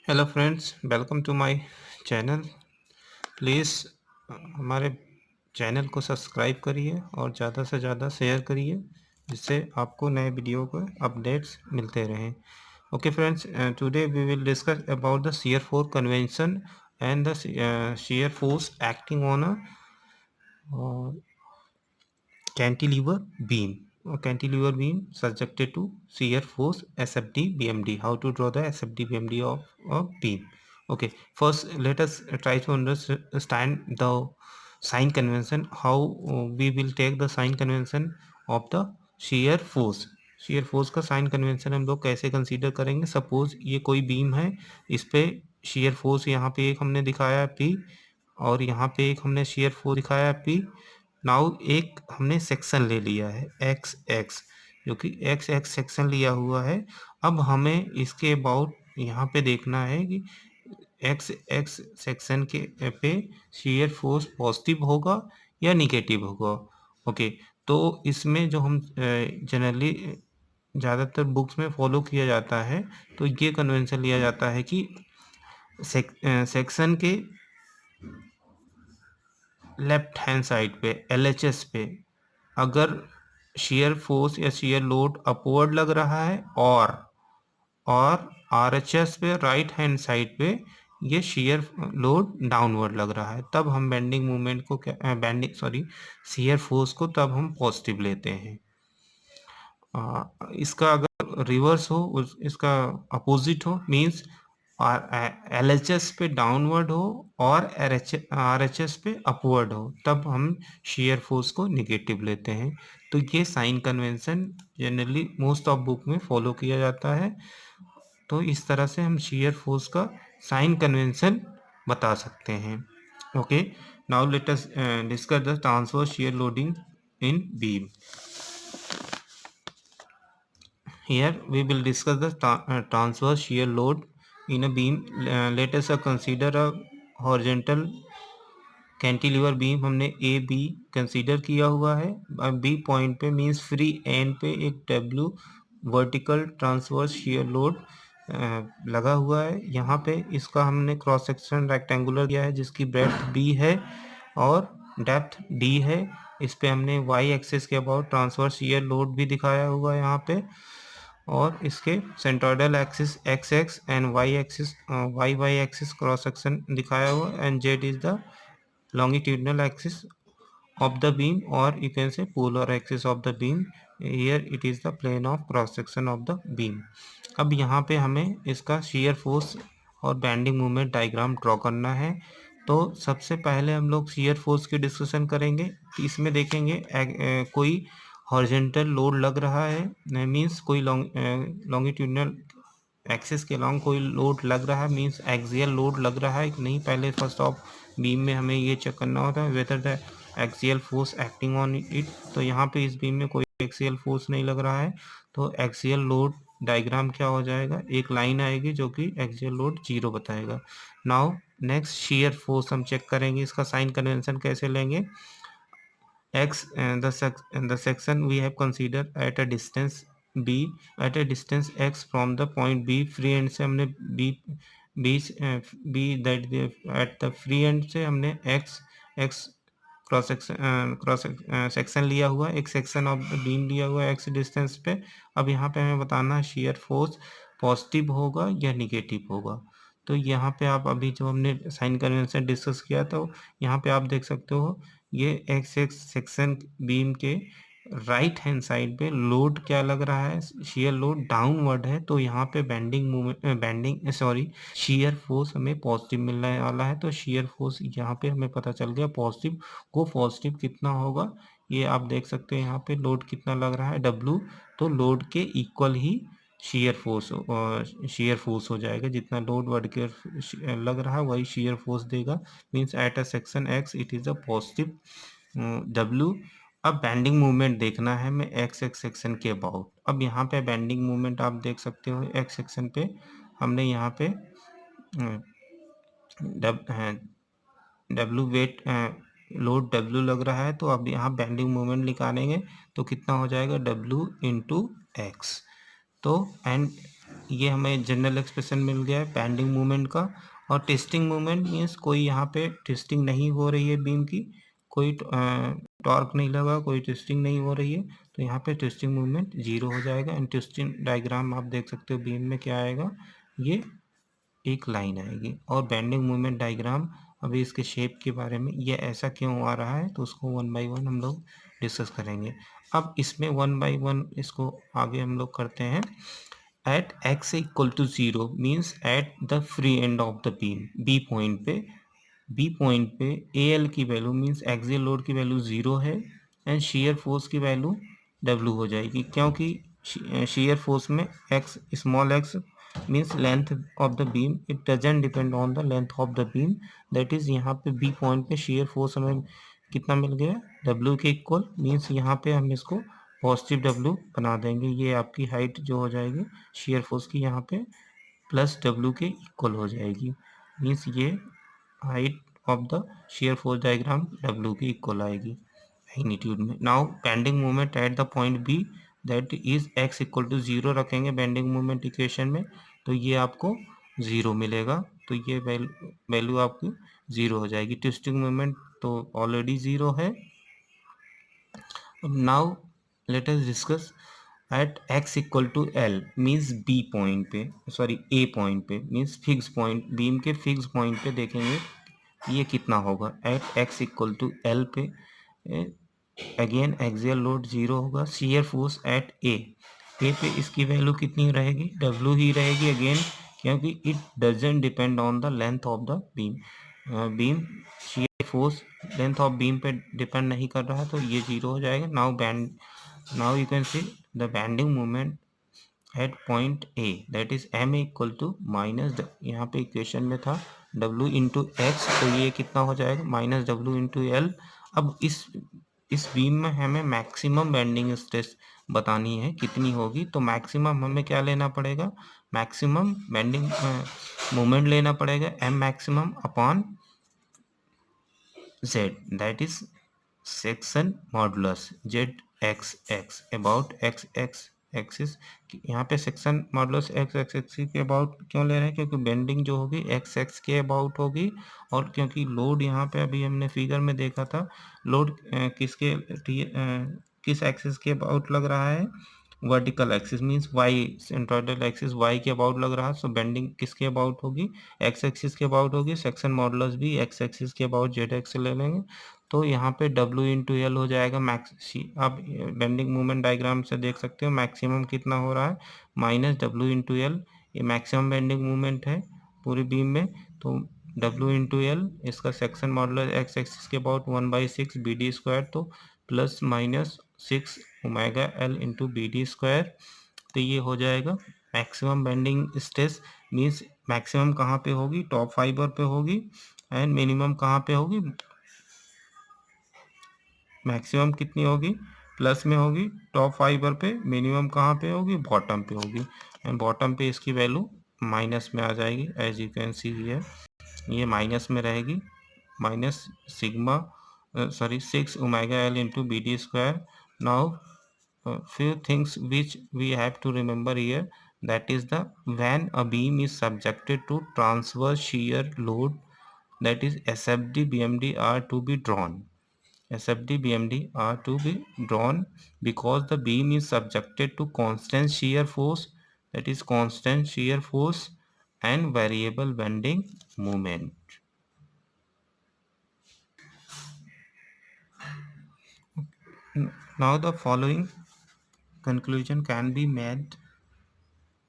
Hello friends, welcome to my channel. Please हमारे channel को subscribe करिए और ज़्यादा से ज़्यादा शेयर करिए, जिससे आपको नए वीडियो को अपडेट्स मिलते रहें। Okay friends, today we will discuss about the shear force convention and the shear force acting on a cantilever beam or cantilever beam subjected to shear force SFD BMD. How to draw the SFD BMD of a beam? Okay, first let us try to understand the sign convention. How we will take the sign convention of the shear force. shear force का sign convention हम लोग कैसे consider करेंगे? Suppose ये कोई beam है, इस पे shear force यहाँ पे एक हमने दिखाया P और यहाँ पे एक हमने shear force दिखाया P। नाउ एक हमने सेक्शन ले लिया है एक्स एक्स, जो कि एक्स एक्स सेक्शन लिया हुआ है। अब हमें इसके अबाउट यहाँ पे देखना है कि एक्स एक्स सेक्शन के पे शियर फोर्स पॉजिटिव होगा या निगेटिव होगा। ओके, तो इसमें जो हम जनरली ज़्यादातर बुक्स में फॉलो किया जाता है, तो ये कन्वेंशन लिया जाता है कि सेक्शन के लेफ्ट हैंड साइड पे LHS पे अगर शियर फोर्स या शियर लोड अपवर्ड लग रहा है और RHS पे राइट हैंड साइड पे ये शियर लोड डाउनवर्ड लग रहा है, तब हम बेंडिंग मूवमेंट को शियर फोर्स को तब हम पॉजिटिव लेते हैं। इसका अगर रिवर्स हो, इसका अपोजिट हो, मींस LHS पे डाउनवर्ड हो और RHS पे अपवर्ड हो, तब हम शियर फोर्स को निगेटिव लेते हैं। तो ये sign convention generally most of book में फॉलो किया जाता है। तो इस तरह से हम शियर फोर्स का साइन कन्वेंशन बता सकते हैं। Okay, now let us discuss the transverse shear loading in beam. Here we will discuss the transverse shear load in a beam. Let us consider a horizontal cantilever beam हमने A B consider किया हुआ है। B point पे means free and पे एक W vertical transverse shear load लगा हुआ है। यहाँ पे इसका हमने क्रॉस सेक्शन रेक्टेंगुलर किया है, जिसकी ब्रेड्थ बी है और डेप्थ डी है। इस पे हमने वाई एक्सिस के अबाउट ट्रांसवर्स शियर लोड भी दिखाया हुआ है यहाँ पे, और इसके centroidal axis X X and Y axis Y Y axis cross section दिखाया हुआ, and Z is the longitudinal axis of the beam, or you can say polar axis of the beam. Here it is the plane of cross section of the beam. अब यहाँ पे हमें इसका shear force और bending moment diagram draw करना है। तो सबसे पहले हम लोग shear force की डिस्कशन करेंगे। इसमें देखेंगे कोई हॉरिजेंटल लोड लग रहा है, मीन्स कोई लॉन्गिट्यूडनल एक्सिस के लॉन्ग कोई लोड लग रहा है, मीन्स एक्सियल लोड लग रहा है कि नहीं। पहले फर्स्ट ऑफ बीम में हमें ये चेक करना होता है whether the axial force acting on it. तो यहाँ पे इस बीम में कोई एक्सियल फोर्स नहीं लग रहा है, तो एक्सियल लोड डायग्राम क्या हो जाएगा, एक लाइन आएगी जो कि एक्सियल लोड 0 बताएगा। नाउ नेक्स्ट शियर फोर्स हम चेक करेंगे, इसका साइन कन्वेंशन कैसे लेंगे। X and the section we have considered at a distance B, at a distance X from the point B, free end से हमने B that at the free end से हमने X cross section लिया हुआ है, एक सेक्शन ऑफ बीम लिया हुआ है X डिस्टेंस पे। अब यहाँ पे हमें बताना है शियर फोर्स पॉजिटिव होगा या निगेटिव होगा। तो यहाँ पे आप अभी जो हमने साइन कन्वेंशन डिस्कस किया था, यहाँ पे आप देख सकते हो ये एक्स एक्स सेक्शन बीम के राइट हैंड साइड पे लोड क्या लग रहा है, शियर लोड डाउनवर्ड है। तो यहाँ पे शियर फोर्स हमें पॉजिटिव मिलने वाला है। तो शियर फोर्स यहाँ पे हमें पता चल गया पॉजिटिव। को पॉजिटिव कितना होगा, ये आप देख सकते हैं यहाँ पे लोड कितना लग रहा है W, तो लोड के इक्वल ही शियर फोर्स हो जाएगा। जितना लोड बढ़ के लग रहा है वही शियर फोर्स देगा, means at a section x it is a positive W। अब बेंडिंग मूवमेंट देखना है हमें एक्स एक्स सेक्शन के अबाउट। अब यहाँ पे बेंडिंग मूवमेंट आप देख सकते हो एक्स सेक्शन पे हमने यहाँ पे W वेट लोड W लग रहा है। तो अब यहाँ बेंडिंग मूवमेंट निकालेंगे तो कितना हो जाएगा W इंटू एक्स। तो एंड ये हमें जनरल एक्सप्रेशन मिल गया है बेंडिंग मोमेंट का। और ट्विस्टिंग मोमेंट मीन्स कोई यहाँ पे ट्विस्टिंग नहीं हो रही है बीम की, कोई टॉर्क नहीं लगा, कोई ट्विस्टिंग नहीं हो रही है, तो यहाँ पे ट्विस्टिंग मोमेंट 0 हो जाएगा। एंड ट्विस्टिंग डायग्राम आप देख सकते हो बीम में क्या आएगा, ये एक लाइन आएगी। और बेंडिंग मोमेंट डायग्राम, अभी इसके शेप के बारे में, ये ऐसा क्यों आ रहा है तो उसको वन बाय वन हम लोग डिस्कस करेंगे। अब इसमें वन बाय वन इसको आगे हम लोग करते हैं। At x equal to 0 means at the free end of the beam, B point पे AL की वैल्यू मीन्स एक्सियल लोड की वैल्यू 0 है एंड शेयर फोर्स की वैल्यू W हो जाएगी, क्योंकि शेयर फोर्स में x small x means length of the beam, it doesn't depend on the length of the beam. That is यहाँ पे B point पे शेयर फोर्स हमें कितना मिल गया, W के इक्वल, मीन्स यहाँ पे हम इसको पॉजिटिव W बना देंगे। ये आपकी हाइट जो हो जाएगी शेयर फोर्स की यहाँ पे प्लस W के इक्वल हो जाएगी, मीन्स ये height of the shear force diagram W की इक्वल आएगी मैग्नीट्यूड में। Now bending moment at the point B that is x equal to 0 रखेंगे बेंडिंग मोमेंट इक्वेशन में, तो ये आपको 0 मिलेगा, तो ये वैल्यू आपकी 0 हो जाएगी। ट्विस्टिंग मोमेंट तो ऑलरेडी 0 है। Now let us discuss at x equal to L means B point पे, सॉरी A पॉइंट पे मीन्स फिक्स पॉइंट, बीम के फिक्स पॉइंट पे देखेंगे ये कितना होगा। At x equal to L पे अगेन एक्सियल लोड 0 होगा, शेयर फोर्स एट A पे इसकी वैल्यू कितनी रहेगी, W ही रहेगी अगेन, क्योंकि it doesn't depend on the length of the beam. Beam shear force length of beam पे डिपेंड नहीं कर रहा है, तो ये 0 हो जाएगा। Now you can see the bending moment at point A that is M equal to minus, यहाँ पे इक्वेशन में था W इंटू एक्स, तो ये कितना हो जाएगा माइनस W इंटू L। अब इस बीम में हमें मैक्सिमम बेंडिंग स्ट्रेस बतानी है कितनी होगी, तो मैक्सिमम हमें क्या लेना पड़ेगा, मैक्सिमम बेंडिंग मोमेंट लेना पड़ेगा M maximum upon Z that is section modulus ZXX about XX axis. यहाँ पे सेक्शन मॉडुलस एक्स एक्सिस के अबाउट क्यों ले रहे हैं, क्योंकि बेंडिंग जो होगी एक्स एक्स के अबाउट होगी, और क्योंकि लोड यहाँ पे अभी हमने फिगर में देखा था लोड किस एक्सिस के अबाउट लग रहा है, vertical axis means Y, centroidal axis Y के अबाउट लग रहा है। सो बेंडिंग किसके अबाउट होगी, एक्स एक्सिस के अबाउट होगी, सेक्शन मॉडुलस भी एक्स एक्सिस के अबाउट जेड एक्स ले लेंगे, तो यहाँ पे W इंटू एल हो जाएगा मैक्स। आप बेंडिंग मूवमेंट डायग्राम से देख सकते हो मैक्सिमम कितना हो रहा है, माइनस W इंटू एल, ये मैक्सिमम बेंडिंग मूवमेंट है पूरी बीम में, तो W इंटू एल इसका सेक्शन मॉडुलस एक्स एक्सिस के अबाउट 1/6 BD स्क्वायर, तो plus minus 6 omega L into BD square, तो ये हो जाएगा maximum bending stress. Means maximum कहाँ पे होगी, टॉप फाइबर पे होगी, एंड मिनिमम कहाँ पे होगी, मैक्सिमम कितनी होगी प्लस में होगी टॉप फाइबर पे, मिनिमम कहाँ पे होगी, बॉटम पे होगी, एंड बॉटम पे इसकी वैल्यू माइनस में आ जाएगी as you can see here, ये माइनस में रहेगी, minus sigma sorry 6 omega L into BD square. Now few things which we have to remember here, that is the when a beam is subjected to transverse shear load, that is SFD BMD are to be drawn, SFD BMD are to be drawn because the beam is subjected to constant shear force, that is constant shear force and variable bending moment. Now the following conclusion can be made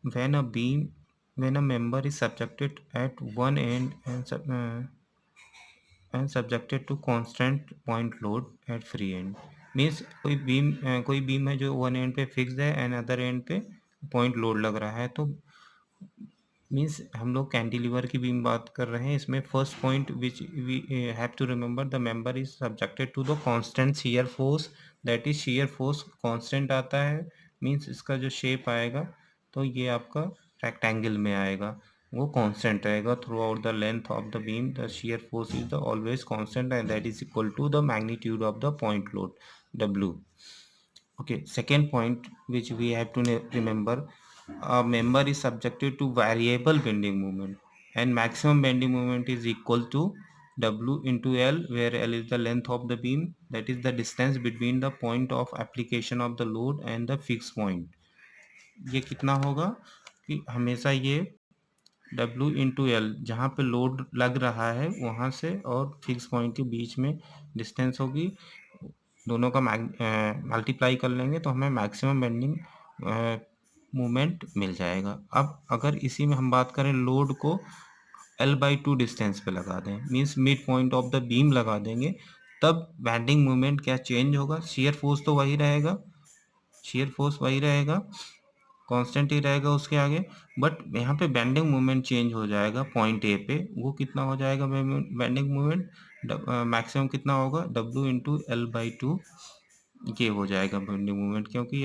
when a member is subjected at one end and subjected to constant point load at free end, means कोई beam है जो one and पे fix है and other and पे point load लग रहा है, तो मीन्स हम लोग कैंटिलीवर की बीम बात कर रहे हैं, इसमें first point which we have to remember, the member is subjected to the constant shear force, that is shear force constant आता है, मीन्स इसका जो शेप आएगा तो ये आपका रेक्टेंगल में आएगा, वो कांस्टेंट रहेगा throughout the length of the beam, the shear force is the always constant and that is equal to the magnitude of the point load W. Okay, second point which we have to remember, a member is subjected to variable bending moment and maximum bending moment is equal to W into L, where L is the length of the beam, that is the distance between the point of application of the load and the fixed point. ये कितना होगा कि हमेशा ये W into L, जहाँ पे load लग रहा है वहाँ से और फिक्स पॉइंट के बीच में डिस्टेंस होगी, दोनों का मल्टीप्लाई कर लेंगे तो हमें मैक्सिमम बेंडिंग मोमेंट मिल जाएगा। अब अगर इसी में हम बात करें लोड को L/2 डिस्टेंस पे लगा दें, means mid point of the beam लगा देंगे, तब बेंडिंग मोमेंट क्या चेंज होगा? शियर फोर्स तो वही रहेगा, शियर फोर्स वही रहेगा, कांस्टेंट ही रहेगा उसके आगे, बट यहाँ पे बेंडिंग मोमेंट चेंज हो जाएगा पॉइंट ए पे। वो कितना हो जाएगा बेंडिंग मोमेंट? मैक्सिमम कितना होगा? W इंटू L/2 ये हो जाएगा बेंडिंग मोमेंट, क्योंकि